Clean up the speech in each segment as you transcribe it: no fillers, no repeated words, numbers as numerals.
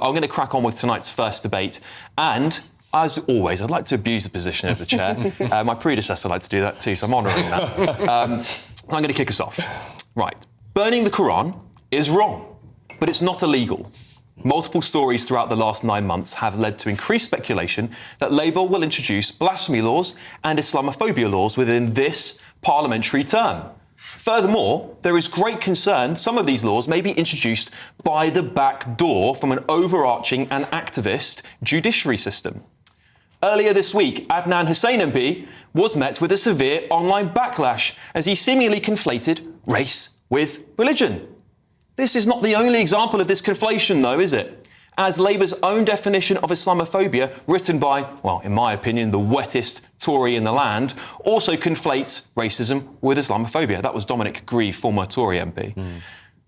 I'm going to crack on with tonight's first debate. And, as always, I'd like to abuse the position of the chair. My predecessor liked to do that too, so I'm honouring that. I'm going to kick us off. Right. Burning the Quran is wrong, but it's not illegal. Multiple stories throughout the last 9 months have led to increased speculation that Labour will introduce blasphemy laws and Islamophobia laws within this parliamentary term. Furthermore, there is great concern some of these laws may be introduced by the back door from an overarching and activist judiciary system. Earlier this week, Adnan Hussein MP was met with a severe online backlash as he seemingly conflated race with religion. This is not the only example of this conflation, though, is it? As Labour's own definition of Islamophobia, written by, well, in my opinion, the wettest Tory in the land, also conflates racism with Islamophobia. That was Dominic Grieve, former Tory MP.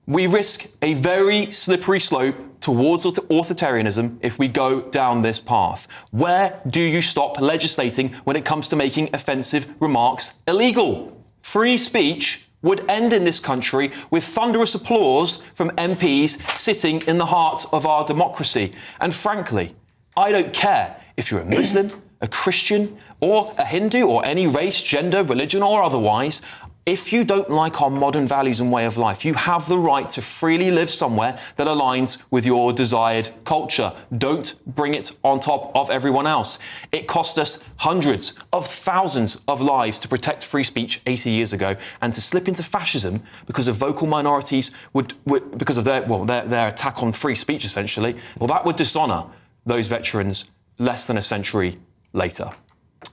We risk a very slippery slope towards authoritarianism if we go down this path. Where do you stop legislating when it comes to making offensive remarks illegal? Free speech would end in this country with thunderous applause from MPs sitting in the heart of our democracy. And frankly, I don't care if you're a Muslim, a Christian, or a Hindu, or any race, gender, religion, or otherwise. If you don't like our modern values and way of life, you have the right to freely live somewhere that aligns with your desired culture. Don't bring it on top of everyone else. It cost us hundreds of thousands of lives to protect free speech 80 years ago, and to slip into fascism because of vocal minorities because of their attack on free speech, essentially. Well, that would dishonour those veterans less than a century later.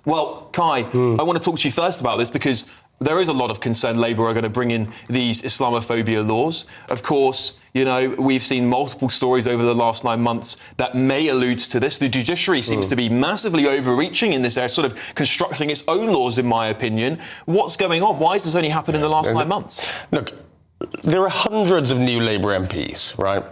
Well, Kai, I want to talk to you first about this because there is a lot of concern Labour are going to bring in these Islamophobia laws. Of course, you know, we've seen multiple stories over the last 9 months that may allude to this. The judiciary seems to be massively overreaching in this area, sort of constructing its own laws, in my opinion. What's going on? Why has this only happened in the last 9 months? Look, there are hundreds of new Labour MPs, right?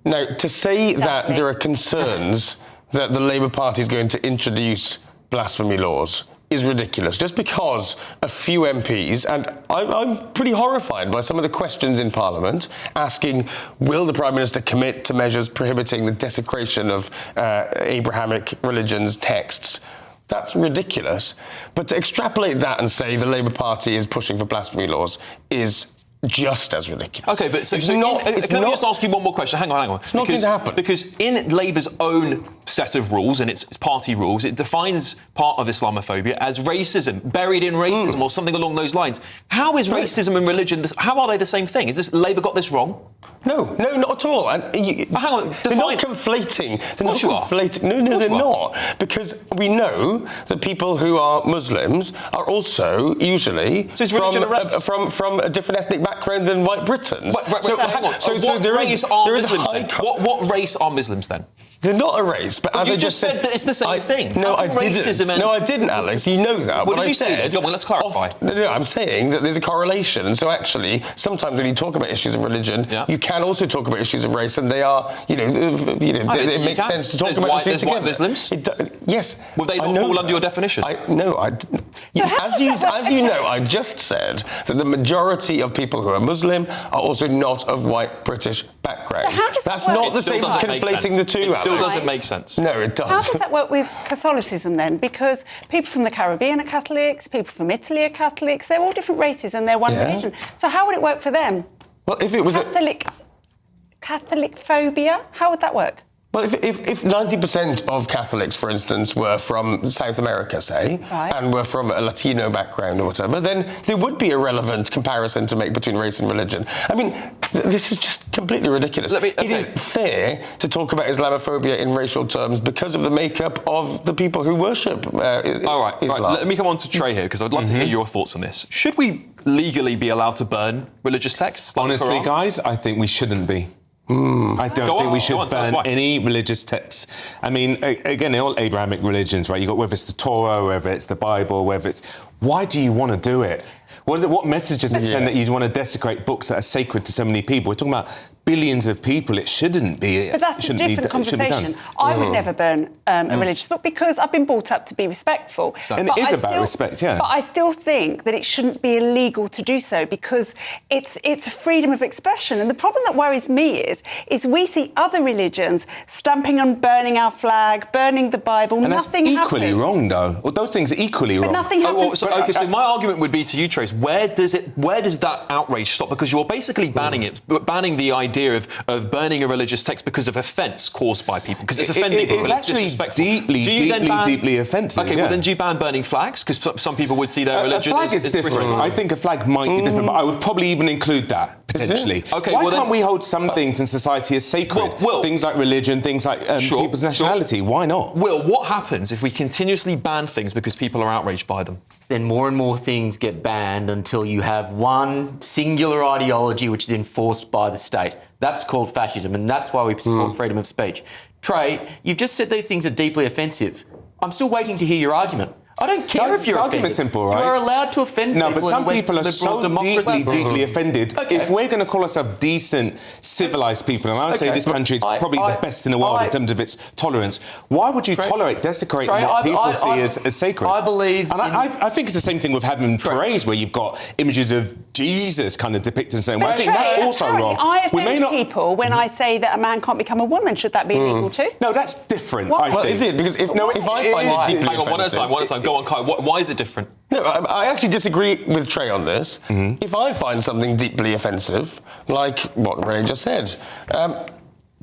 Now, to say that there are concerns that the Labour Party is going to introduce blasphemy laws is ridiculous. Just because a few MPs, and I'm pretty horrified by some of the questions in Parliament asking, will the Prime Minister commit to measures prohibiting the desecration of Abrahamic religions texts? That's ridiculous. But to extrapolate that and say the Labour Party is pushing for blasphemy laws is just as ridiculous. OK, but can I just ask you one more question? Hang on. It's not going to happen. Because in Labour's own set of rules, and its party rules, it defines part of Islamophobia as racism, buried in racism, or something along those lines. How is racism and religion, how are they the same thing? Is Labour got this wrong? No, not at all. And hang on, they're not conflating. No, they're not. Because we know that people who are Muslims are also usually from a different ethnic background than white Britons. Hang on. What race are Muslims then? They're not a race, but as you I just said that it's the same thing. No, I didn't. No, I didn't, Alex. You know that. What did you say? Well, let's clarify. No, I'm saying that there's a correlation. And so actually, sometimes when you talk about issues of religion, you can also talk about issues of race, and they are, it makes sense to talk about the two together. White Muslims? Yes. Would they not fall under your definition? As you know, I just said that the majority of people who are Muslim are also not of white British background. So how does That's not the same as conflating the two. It still doesn't make sense. No, it does. How does that work with Catholicism then? Because people from the Caribbean are Catholics, people from Italy are Catholics. They're all different races and they're one religion. So how would it work for them? Well, if it was Catholic phobia, how would that work? Well, if 90% of Catholics, for instance, were from South America, say, and were from a Latino background or whatever, then there would be a relevant comparison to make between race and religion. I mean, this is just completely ridiculous. It is fair to talk about Islamophobia in racial terms because of the makeup of the people who worship Islam. All right. Let me come on to Trey here, because I'd love to hear your thoughts on this. Should we legally be allowed to burn religious texts? Like honestly, guys, I think we shouldn't be. I don't think we should burn any religious texts. I mean, again, all Abrahamic religions, right? You got whether it's the Torah, whether it's the Bible, whether it's. Why do you want to do it? What message does it send that you want to desecrate books that are sacred to so many people? We're talking about billions of people, it shouldn't be. But that's a different conversation. I would never burn a religious book because I've been brought up to be respectful. And it is about respect, yeah. But I still think that it shouldn't be illegal to do so because it's a freedom of expression. And the problem that worries me is we see other religions stamping on burning our flag, burning the Bible. And nothing that's equally happens. wrong, though. Well, those things are equally wrong. Nothing happens. So my argument would be to you, Trace, where does that outrage stop? Because you're basically banning the idea of burning a religious text because of offence caused by people, because it's offending people. It's actually deeply offensive. Okay, well then do you ban burning flags? Because some people would see their religion a flag is different. I think a flag might be different, but I would probably even include that, potentially. Okay, Why can't we hold some things in society as sacred? Things like religion, things like people's nationality. Why not? Will, what happens if we continuously ban things because people are outraged by them? Then more and more things get banned until you have one singular ideology which is enforced by the state. That's called fascism, and that's why we support freedom of speech. Trey, you've just said these things are deeply offensive. I'm still waiting to hear your argument. I don't care if you're offended. The argument's simple, right? You are allowed to offend people. No, but some people are so deeply offended. Okay. If we're going to call ourselves decent, civilised people, and I would say this country is probably the best in the world in terms of its tolerance, why would you tolerate desecrating what people see as sacred? I believe... And I think it's the same thing with having parades where you've got images of Jesus kind of depicted in the same way. I think that's also wrong. I offend people when I say that a man can't become a woman. Should that be illegal too? No, that's different. Well, is it? Because if I find it deeply Hang on, one at a time. Go on, Kai. Why is it different? No, I actually disagree with Trey on this. If I find something deeply offensive, like what Ray just said,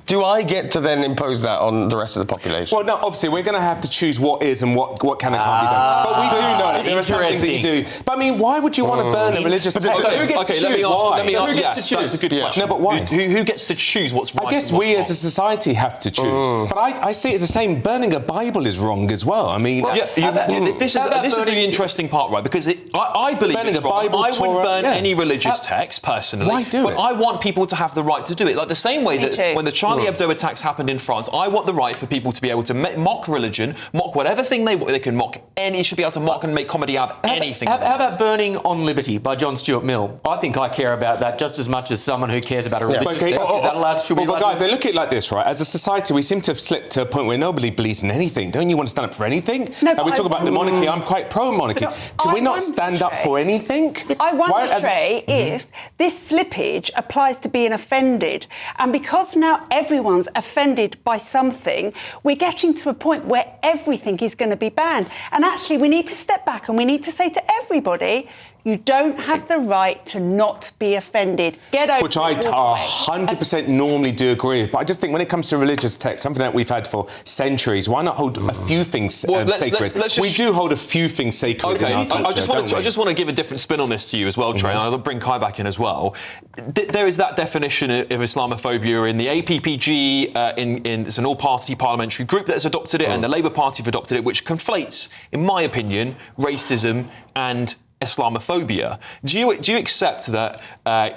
do I get to then impose that on the rest of the population? Well, no, obviously, we're going to have to choose what is and what can and can't be done. But we do know that there are some things that you do. But, I mean, why would you want to burn a religious text? Okay, let me ask. That's a good question. No, but why? Who gets to choose what's right? I guess we as a society have to choose. But I see it as the same. Burning a Bible is wrong as well. I mean... This is the interesting part, right? Because I believe it's wrong. I wouldn't burn any religious text, personally. Why do it? But I want people to have the right to do it. Like the same way that when the Charlie Hebdo attacks happened in France, I want the right for people to be able to mock religion, mock whatever thing they can mock. Any should be able to mock and make comedy out of anything. How about Burning on Liberty by John Stuart Mill? I think I care about that just as much as someone who cares about a religious text. Is that allowed to be? But guys, they look at it like this, right? As a society, we seem to have slipped to a point where nobody believes in anything. Don't you want to stand up for anything? No, we talk about the monarchy. I'm quite pro-monarchy. Can we not stand up for anything? I wonder, Trey, if this slippage applies to being offended. And because now everyone's offended by something, we're getting to a point where everything is going to be banned. And actually, we need to step back and we need to say to everybody, you don't have the right to not be offended. Get over it. Which I 100% normally do agree with. But I just think when it comes to religious text, something that we've had for centuries, why not hold a few things sacred? We do hold a few things sacred. Okay, in our culture, I just want to give a different spin on this to you as well, Trey, and I'll bring Kai back in as well. There is that definition of Islamophobia in the APPG, it's an all-party parliamentary group that has adopted it, and the Labour Party have adopted it, which conflates, in my opinion, racism and Islamophobia. Do you accept that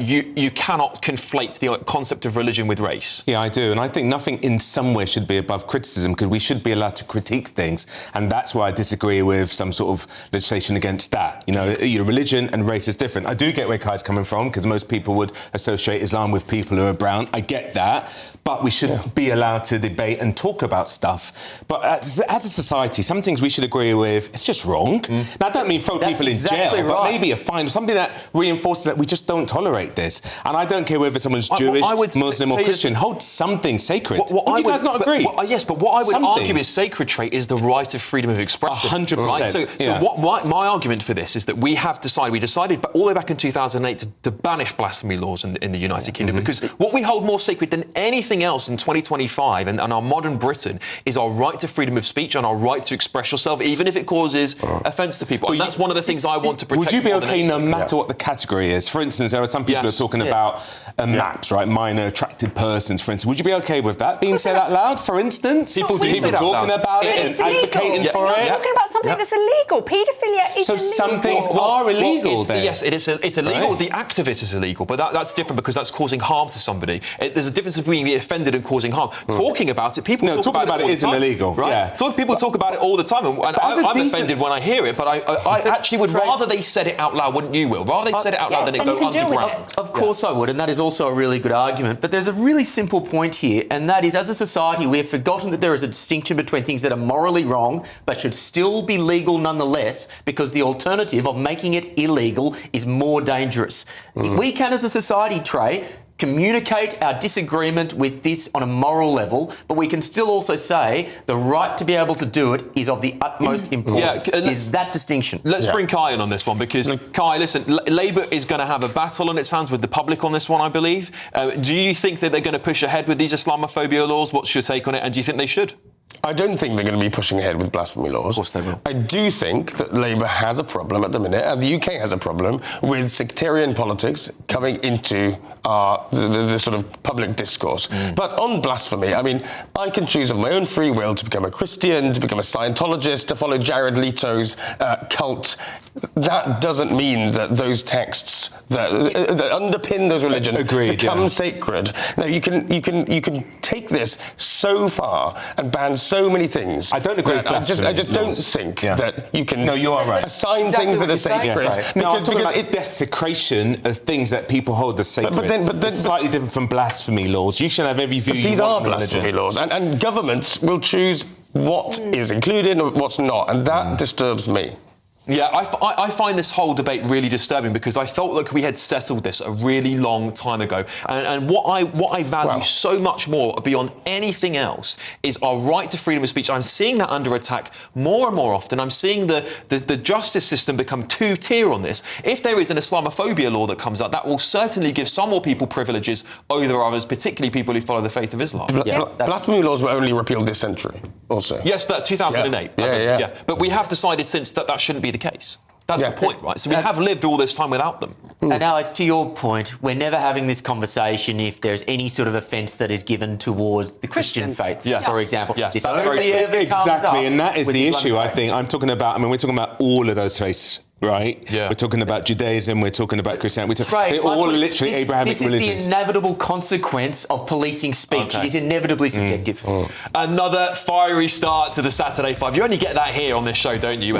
you cannot conflate the concept of religion with race? Yeah, I do. And I think nothing in some way should be above criticism because we should be allowed to critique things. And that's why I disagree with some sort of legislation against that. You know, religion and race is different. I do get where Kai's coming from because most people would associate Islam with people who are brown. I get that. But we should be allowed to debate and talk about stuff. But as a society, some things we should agree with, it's just wrong. Now, I don't mean throw people in jail, but maybe a fine, something that reinforces that we just don't tolerate this. And I don't care whether someone's Jewish, Muslim or Christian, hold something sacred. Would you guys not agree? Yes, but what I would argue is sacred trait is the right of freedom of expression. 100%. Right? So my argument for this is that we decided all the way back in 2008 to banish blasphemy laws in the United Kingdom because what we hold more sacred than anything else in 2025 and our modern Britain is our right to freedom of speech and our right to express yourself, even if it causes offence to people. And that's one of the things I want to protect. Would you be okay no matter what the category is? For instance, there are some people who are talking about MAPS, right? Minor attracted persons, for instance. Would you be okay with that being said out loud, for instance? People do talking about it and advocating for it. You're talking about something that's illegal. Paedophilia is So illegal. some things are illegal then? Yes, it's illegal. Right. The act of it is illegal, but that's different because that's causing harm to somebody. There's a difference between being offended and causing harm. Talking about it, people talk talking about it all the isn't time, illegal, right? yeah. So people talk about it all the time, and I'm offended when I hear it, but I actually would rather they said it out loud, wouldn't you, Will? Rather they said it out loud than it go underground. Of course I would, and that is also a really good argument. But there's a really simple point here, and that is, as a society, we have forgotten that there is a distinction between things that are morally wrong but should still be legal nonetheless, because the alternative of making it illegal is more dangerous. We can, as a society, Trey, communicate our disagreement with this on a moral level, but we can still also say the right to be able to do it is of the utmost importance. Is that distinction? Let's bring Kai in on this one, because Kai, listen, Labour is going to have a battle on its hands with the public on this one, I believe. Do you think that they're going to push ahead with these Islamophobia laws? What's your take on it? And do you think they should? I don't think they're going to be pushing ahead with blasphemy laws. Of course they will. I do think that Labour has a problem at the minute, and the UK has a problem with sectarian politics coming into the sort of public discourse. But on blasphemy, I mean, I can choose of my own free will to become a Christian, to become a Scientologist, to follow Jared Leto's cult. That doesn't mean that those texts that underpin those religions become sacred. Now, you can take this so far and ban so many things. I don't agree with blasphemy. I just don't think that you can you are right. assign things that are sacred. No, I'm talking about desecration of things that people hold as sacred. It's slightly different from blasphemy laws. You should have every view you want. These are blasphemy laws, and governments will choose what is included and what's not, and that disturbs me. Yeah, I find this whole debate really disturbing, because I felt like we had settled this a really long time ago. And what I value so much more beyond anything else is our right to freedom of speech. I'm seeing that under attack more and more often. I'm seeing the justice system become two-tier on this. If there is an Islamophobia law that comes out, that will certainly give some more people privileges over others, particularly people who follow the faith of Islam. Blasphemy laws were only repealed this century, also. Yes, that's 2008. Yeah. But we have decided since that shouldn't be the case. That's the point, right? So we have lived all this time without them. And Alex, to your point, we're never having this conversation if there's any sort of offence that is given towards the Christian faith, for example. Yes, this that's only very ever comes exactly, up and that is with the Islamic issue, I faith. think. We're talking about all of those faiths. Right? Yeah. We're talking about Judaism, we're talking about Christianity. They're all literally Abrahamic religions. This is the inevitable consequence of policing speech. It is inevitably subjective. Another fiery start to the Saturday Five. You only get that here on this show, don't you?